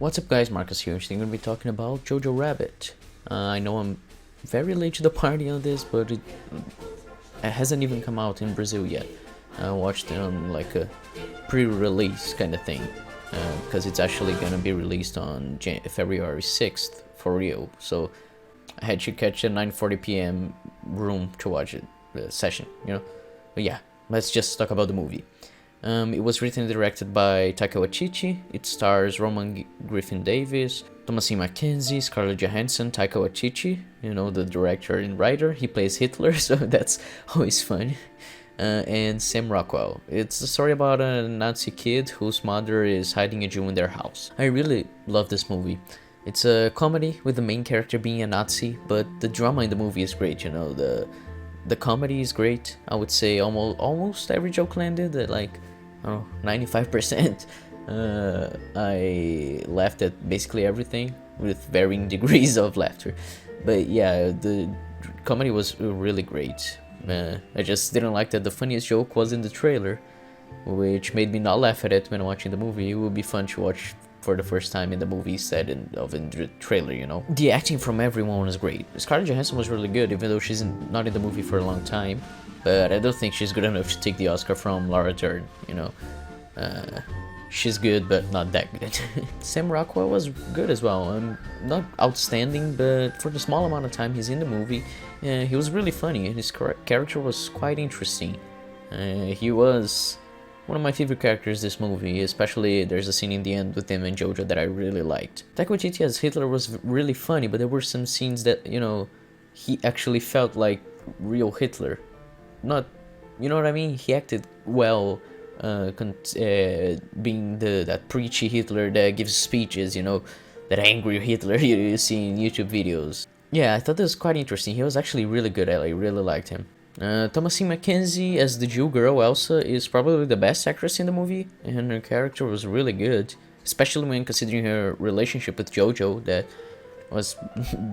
What's up guys, Marcus here. Today I'm going to be talking about Jojo Rabbit. I know I'm very late to the party on this, but it hasn't even come out in Brazil yet. I watched it on like a pre-release kind of thing, because it's actually going to be released on February 6th for real. So I had to catch a 9:40 p.m. room to watch it, session, you know. But yeah, let's just talk about the movie. It was written and directed by Taika Watiti. It stars Roman Griffin Davis, Thomasin McKenzie, Scarlett Johansson, Taika Watiti, you know, the director and writer. He plays Hitler, so that's always fun. And Sam Rockwell. It's a story about a Nazi kid whose mother is hiding a Jew in their house. I really love this movie. It's a comedy with the main character being a Nazi, but the drama in the movie is great, you know. The comedy is great. I would say almost every joke landed at like, I don't know, 95%. I laughed at basically everything with varying degrees of laughter. But yeah, the comedy was really great. I just didn't like that the funniest joke was in the trailer, which made me not laugh at it when watching the movie. It would be fun to watch for the first time in the movie instead of in the trailer, you know. The acting from everyone was great. Scarlett Johansson was really good, even though she's not in the movie for a long time. But I don't think she's good enough to take the Oscar from Laura Dern, you know. She's good, but not that good. Sam Rockwell was good as well. Not outstanding, but for the small amount of time he's in the movie, he was really funny, and his character was quite interesting. He was one of my favorite characters this movie, especially there's a scene in the end with him and Jojo that I really liked. Taika Waititi as Hitler was really funny, but there were some scenes that, you know, he actually felt like real Hitler. Not, you know what I mean? He acted well, being that preachy Hitler that gives speeches, you know, that angry Hitler you see in YouTube videos. Yeah, I thought this was quite interesting. He was actually really good at it. I really liked him. Thomasin McKenzie as the Jew girl Elsa is probably the best actress in the movie, and her character was really good, especially when considering her relationship with Jojo. That was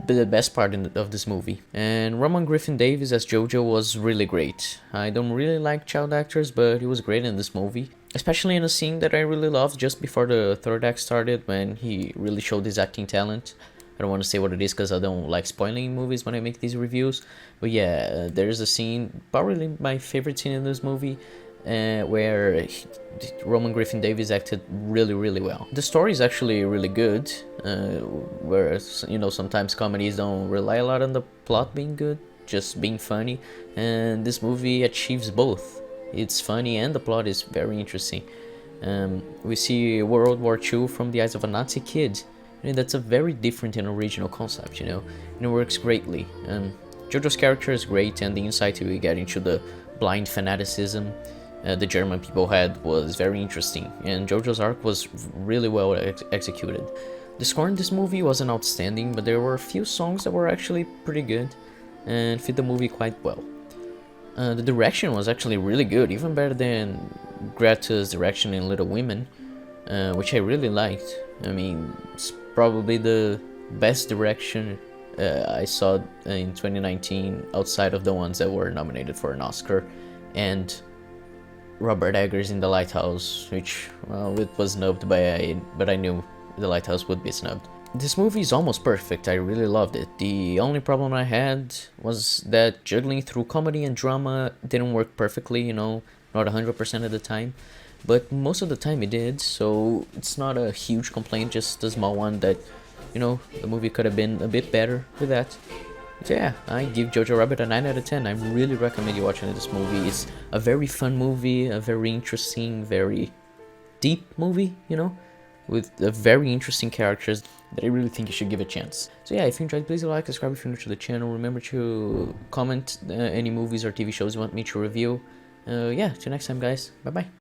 the best part of this movie. And Roman Griffin Davis as Jojo was really great. I don't really like child actors, but he was great in this movie, especially in a scene that I really loved just before the third act started, when he really showed his acting talent. I don't want to say what it is because I don't like spoiling movies when I make these reviews, but yeah, there's a scene, probably my favorite scene in this movie, where Roman Griffin Davis acted really well. The story is actually really good, whereas, you know, sometimes comedies don't rely a lot on the plot being good, just being funny, and this movie achieves both. It's funny and the plot is very interesting. We see World War II from the eyes of a Nazi kid, and that's a very different and original concept, you know, and it works greatly. Jojo's character is great, and the insight we get into the blind fanaticism the German people had was very interesting, and Jojo's arc was really well executed. The score in this movie wasn't outstanding, but there were a few songs that were actually pretty good and fit the movie quite well. The direction was actually really good, even better than Greta's direction in Little Women, which I really liked. I mean, it's probably the best direction I saw in 2019 outside of the ones that were nominated for an Oscar, and Robert Eggers in The Lighthouse, which, well, it was snubbed but I knew The Lighthouse would be snubbed. This movie is almost perfect. I really loved it. The only problem I had was that juggling through comedy and drama didn't work perfectly, you know, not 100% of the time, but most of the time it did, so it's not a huge complaint, just a small one that, you know, the movie could have been a bit better with that. So yeah, I give Jojo Rabbit a 9 out of 10. I really recommend you watching this movie. It's a very fun movie, a very interesting, very deep movie, you know, with very interesting characters that I really think you should give a chance. So yeah, if you enjoyed, please like, subscribe if you're new to the channel. Remember to comment any movies or TV shows you want me to review. Yeah, till next time guys, bye bye.